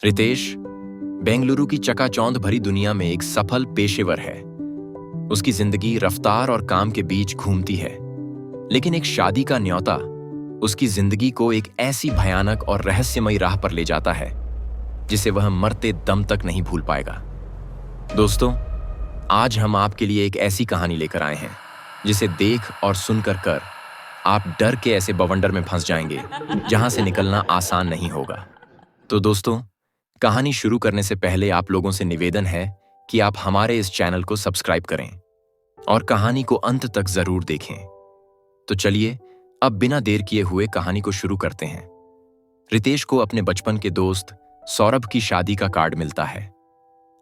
रितेश बेंगलुरु की चकाचौंध भरी दुनिया में एक सफल पेशेवर है। उसकी जिंदगी रफ्तार और काम के बीच घूमती है, लेकिन एक शादी का न्योता उसकी जिंदगी को एक ऐसी भयानक और रहस्यमयी राह पर ले जाता है जिसे वह मरते दम तक नहीं भूल पाएगा। दोस्तों, आज हम आपके लिए एक ऐसी कहानी लेकर आए हैं जिसे देख और सुनकर कर आप डर के ऐसे बवंडर में फंस जाएंगे जहां से निकलना आसान नहीं होगा। तो दोस्तों, कहानी शुरू करने से पहले आप लोगों से निवेदन है कि आप हमारे इस चैनल को सब्सक्राइब करें और कहानी को अंत तक जरूर देखें। तो चलिए अब बिना देर किए हुए कहानी को शुरू करते हैं। रितेश को अपने बचपन के दोस्त सौरभ की शादी का कार्ड मिलता है।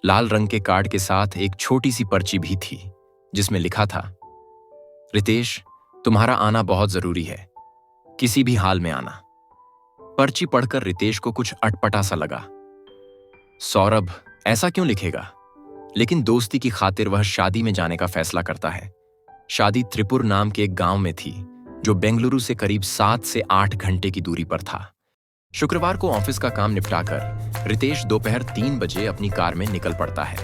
लाल रंग के कार्ड के साथ एक छोटी सी पर्ची भी थी जिसमें लिखा था, रितेश, तुम्हारा आना बहुत जरूरी है, किसी भी हाल में आना। पर्ची पढ़कर रितेश को कुछ अटपटा सा लगा। सौरभ ऐसा क्यों लिखेगा? लेकिन दोस्ती की खातिर वह शादी में जाने का फैसला करता है। शादी त्रिपुर नाम के एक गांव में थी जो बेंगलुरु से करीब 7 से 8 घंटे की दूरी पर था। शुक्रवार को ऑफिस का काम निपटाकर रितेश दोपहर 3 बजे अपनी कार में निकल पड़ता है।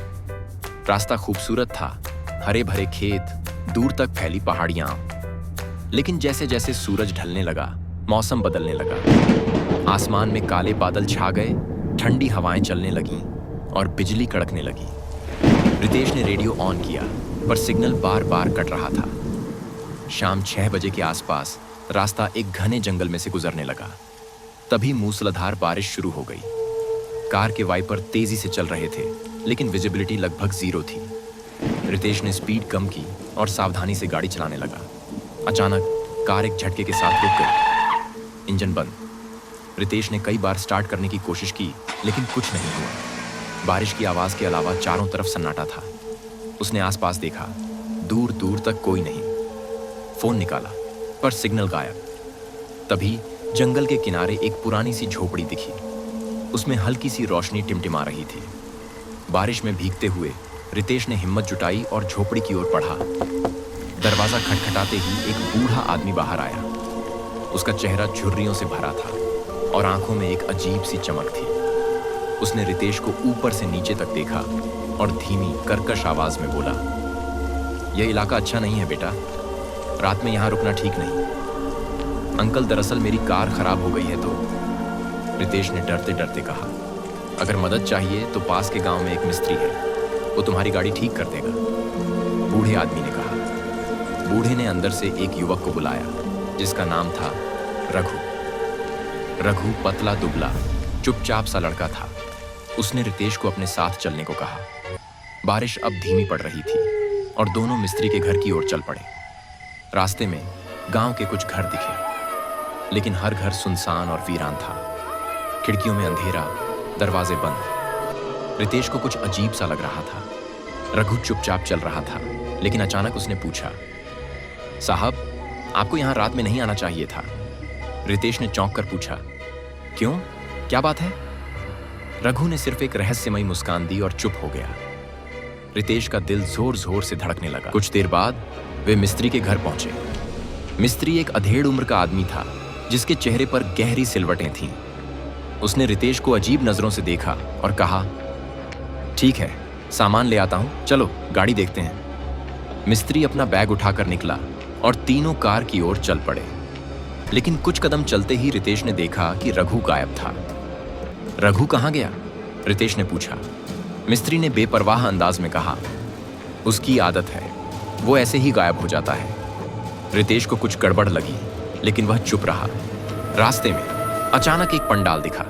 रास्ता खूबसूरत था, हरे भरे खेत, दूर तक फैली पहाड़ियां। लेकिन जैसे जैसे सूरज ढलने लगा, मौसम बदलने लगा। आसमान में काले बादल छा गए, ठंडी हवाएं चलने लगीं और बिजली कड़कने लगी। रितेश ने रेडियो ऑन किया, पर सिग्नल बार बार कट रहा था। शाम 6 बजे के आसपास रास्ता एक घने जंगल में से गुजरने लगा। तभी मूसलाधार बारिश शुरू हो गई। कार के वाइपर तेजी से चल रहे थे, लेकिन विजिबिलिटी लगभग 0 थी। रितेश ने स्पीड कम की और सावधानी से गाड़ी चलाने लगा। अचानक कार एक झटके के साथ रुक गई। इंजन बंद। रितेश ने कई बार स्टार्ट करने की कोशिश की, लेकिन कुछ नहीं हुआ। बारिश की आवाज के अलावा चारों तरफ सन्नाटा था। उसने आसपास देखा, दूर दूर तक कोई नहीं। फोन निकाला, पर सिग्नल गायब। तभी जंगल के किनारे एक पुरानी सी झोपड़ी दिखी। उसमें हल्की सी रोशनी टिमटिमा रही थी। बारिश में भीगते हुए रितेश ने हिम्मत जुटाई और झोपड़ी की ओर बढ़ा। दरवाजा खटखटाते ही एक बूढ़ा आदमी बाहर आया। उसका चेहरा झुर्रियों से भरा था और आंखों में एक अजीब सी चमक थी। उसने रितेश को ऊपर से नीचे तक देखा और धीमी कर्कश आवाज में बोला, यह इलाका अच्छा नहीं है बेटा, रात में यहां रुकना ठीक नहीं। अंकल, दरअसल मेरी कार खराब हो गई है तो। रितेश ने डरते डरते कहा, अगर मदद चाहिए तो पास के गांव में एक मिस्त्री है, वो तुम्हारी गाड़ी ठीक कर देगा। बूढ़े आदमी ने कहा। बूढ़े ने अंदर से एक युवक को बुलाया जिसका नाम था रघु। रघु पतला दुबला चुपचाप सा लड़का था। उसने रितेश को अपने साथ चलने को कहा। बारिश अब धीमी पड़ रही थी और दोनों मिस्त्री के घर की ओर चल पड़े। रास्ते में गांव के कुछ घर दिखे, लेकिन हर घर सुनसान और वीरान था। खिड़कियों में अंधेरा, दरवाजे बंद। रितेश को कुछ अजीब सा लग रहा था। रघु चुपचाप चल रहा था, लेकिन अचानक उसने पूछा, साहब, आपको यहां रात में नहीं आना चाहिए था। रितेश ने चौंक कर पूछा, क्यों, क्या बात है? रघु ने सिर्फ एक रहस्यमयी मुस्कान दी और चुप हो गया। रितेश का दिल जोर जोर से धड़कने लगा। कुछ देर बाद वे मिस्त्री के घर पहुंचे। मिस्त्री एक अधेड़ उम्र का आदमी था जिसके चेहरे पर गहरी सिलवटें थीं। उसने रितेश को अजीब नजरों से देखा और कहा, ठीक है, सामान ले आता हूं, चलो गाड़ी देखते हैं। मिस्त्री अपना बैग उठाकर निकला और तीनों कार की ओर चल पड़े। लेकिन कुछ कदम चलते ही रितेश ने देखा कि रघु गायब था। रघु कहां गया? रितेश ने पूछा। मिस्त्री ने बेपरवाह अंदाज में कहा, उसकी आदत है, वो ऐसे ही गायब हो जाता है। रितेश को कुछ गड़बड़ लगी, लेकिन वह चुप रहा। रास्ते में अचानक एक पंडाल दिखा।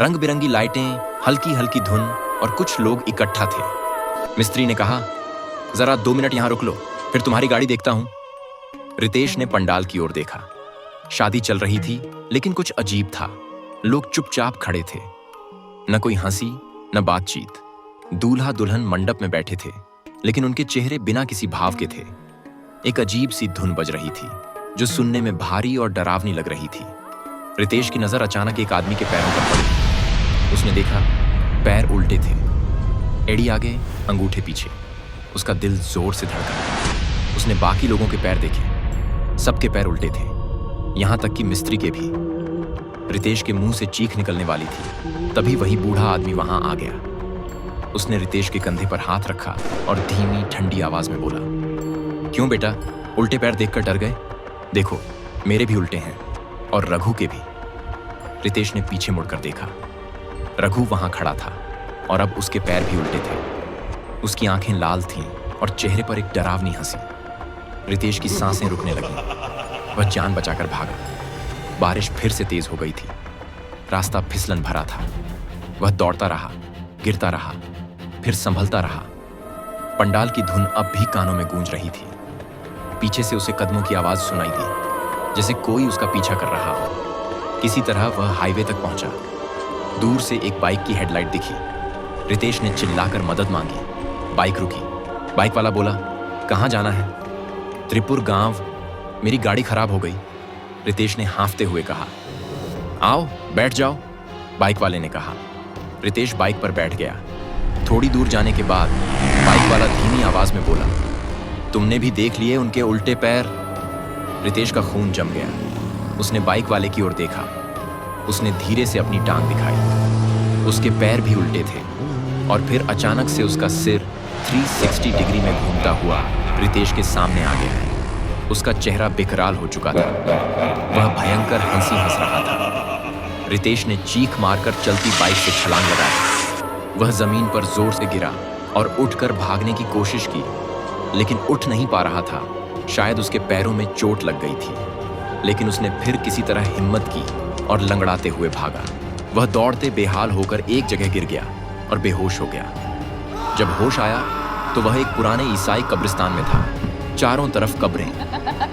रंग बिरंगी लाइटें, हल्की हल्की धुन और कुछ लोग इकट्ठा थे। मिस्त्री ने कहा, जरा 2 मिनट यहां रुक लो, फिर तुम्हारी गाड़ी देखता हूं। रितेश ने पंडाल की ओर देखा। शादी चल रही थी, लेकिन कुछ अजीब था। लोग चुपचाप खड़े थे, न कोई हंसी न बातचीत। दूल्हा दुल्हन मंडप में बैठे थे, लेकिन उनके चेहरे बिना किसी भाव के थे। एक अजीब सी धुन बज रही थी जो सुनने में भारी और डरावनी लग रही थी। रितेश की नजर अचानक एक आदमी के पैरों पर पड़ी। उसने देखा, पैर उल्टे थे, एड़ी आगे, अंगूठे पीछे। उसका दिल जोर से धड़का। उसने बाकी लोगों के पैर देखे, सबके पैर उल्टे थे, यहां तक कि मिस्त्री के भी। रितेश के मुंह से चीख निकलने वाली थी, तभी वही बूढ़ा आदमी वहां आ गया। उसने रितेश के कंधे पर हाथ रखा और धीमी ठंडी आवाज में बोला, क्यों बेटा, उल्टे पैर देखकर डर गए? देखो, मेरे भी उल्टे हैं और रघु के भी। रितेश ने पीछे मुड़कर देखा। रघु वहां खड़ा था और अब उसके पैर भी उल्टे थे। उसकी आंखें लाल थीं और चेहरे पर एक डरावनी हंसी। रितेश की सांसें रुकने लगी। वह जान बचाकर भागा। बारिश फिर से तेज हो गई थी। रास्ता फिसलन भरा था। वह दौड़ता रहा, गिरता रहा, फिर संभलता रहा। पंडाल की धुन अब भी कानों में गूंज रही थी। पीछे से उसे कदमों की आवाज सुनाई दी, जैसे कोई उसका पीछा कर रहा हो। किसी तरह वह हाईवे तक पहुंचा। दूर से एक बाइक की हेडलाइट दिखी। रितेश ने चिल्लाकर मदद मांगी। बाइक रुकी। बाइक वाला बोला, कहाँ जाना है? त्रिपुर गांव, मेरी गाड़ी खराब हो गई। रितेश ने हांफते हुए कहा। आओ, बैठ जाओ, बाइक वाले ने कहा। रितेश बाइक पर बैठ गया। थोड़ी दूर जाने के बाद बाइक वाला धीमी आवाज में बोला, तुमने भी देख लिए उनके उल्टे पैर? रितेश का खून जम गया। उसने बाइक वाले की ओर देखा। उसने धीरे से अपनी टांग दिखाई। उसके पैर भी उल्टे थे और फिर अचानक से उसका सिर 360 डिग्री में घूमता हुआ रितेश के सामने आ गया। उसका चेहरा बेकरार हो चुका था। वह भयंकर हंसी हंस रहा था। रितेश ने चीख मारकर चलती बाइक से छलांग लगाई। वह जमीन पर जोर से गिरा और उठकर भागने की कोशिश की, लेकिन उठ नहीं पा रहा था। शायद उसके पैरों में चोट लग गई थी, लेकिन उसने फिर किसी तरह हिम्मत की और लंगड़ाते हुए भागा। वह दौड़ते बेहाल होकर एक जगह गिर गया और बेहोश हो गया। जब होश आया तो वह एक पुराने ईसाई कब्रिस्तान में था। चारों तरफ कब्रें,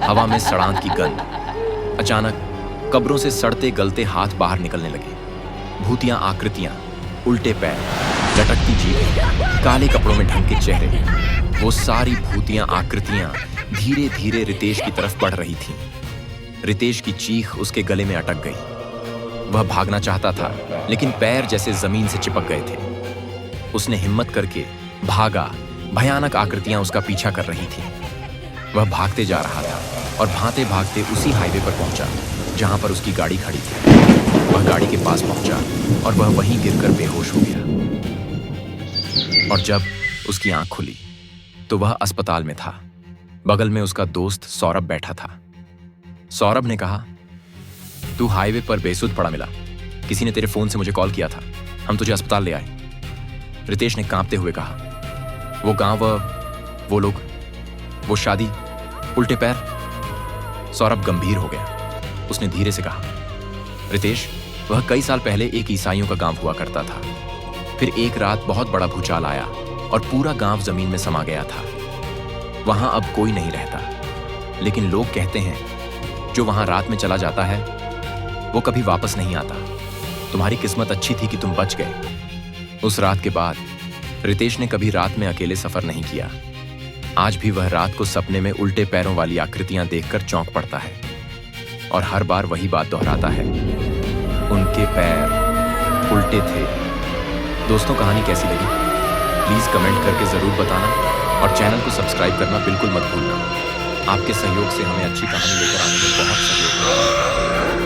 हवा में सड़ांत की गंध। अचानक कब्रों से सड़ते गलते हाथ बाहर निकलने लगे। भूतियां आकृतियां, उल्टे पैर, लटकती जीभें, काले कपड़ों में ढंके चेहरे। वो सारी भूतियां आकृतियां धीरे धीरे रितेश की तरफ बढ़ रही थीं। रितेश की चीख उसके गले में अटक गई। वह भागना चाहता था, लेकिन पैर जैसे जमीन से चिपक गए थे। उसने हिम्मत करके भागा। भयानक आकृतियां उसका पीछा कर रही थीं। वह भागते जा रहा था और भागते भागते उसी हाईवे पर पहुंचा जहां पर उसकी गाड़ी खड़ी थी। वह गाड़ी के पास पहुंचा और वह वहीं गिरकर बेहोश हो गया। और जब उसकी आंख खुली तो वह अस्पताल में था। बगल में उसका दोस्त सौरभ बैठा था। सौरभ ने कहा, तू हाईवे पर बेसुध पड़ा मिला। किसी ने तेरे फोन से मुझे कॉल किया था। हम तुझे अस्पताल ले आए। रितेश ने कांपते हुए कहा, वो गांव, वो लोग, वो शादी, उल्टे पैर। सौरभ गंभीर हो गया। उसने धीरे से कहा, रितेश, वह कई साल पहले एक ईसाइयों का गांव हुआ करता था। फिर एक रात बहुत बड़ा भूचाल आया और पूरा गांव जमीन में समा गया था। वहां अब कोई नहीं रहता, लेकिन लोग कहते हैं जो वहां रात में चला जाता है वो कभी वापस नहीं आता। तुम्हारी किस्मत अच्छी थी कि तुम बच गए। उस रात के बाद रितेश ने कभी रात में अकेले सफर नहीं किया। आज भी वह रात को सपने में उल्टे पैरों वाली आकृतियां देखकर चौंक पड़ता है और हर बार वही बात दोहराता है, उनके पैर उल्टे थे। दोस्तों, कहानी कैसी लगी प्लीज कमेंट करके जरूर बताना और चैनल को सब्सक्राइब करना बिल्कुल मत भूलना। आपके सहयोग से हमें अच्छी कहानी लेकर आने में बहुत सहयोग मिलेगा।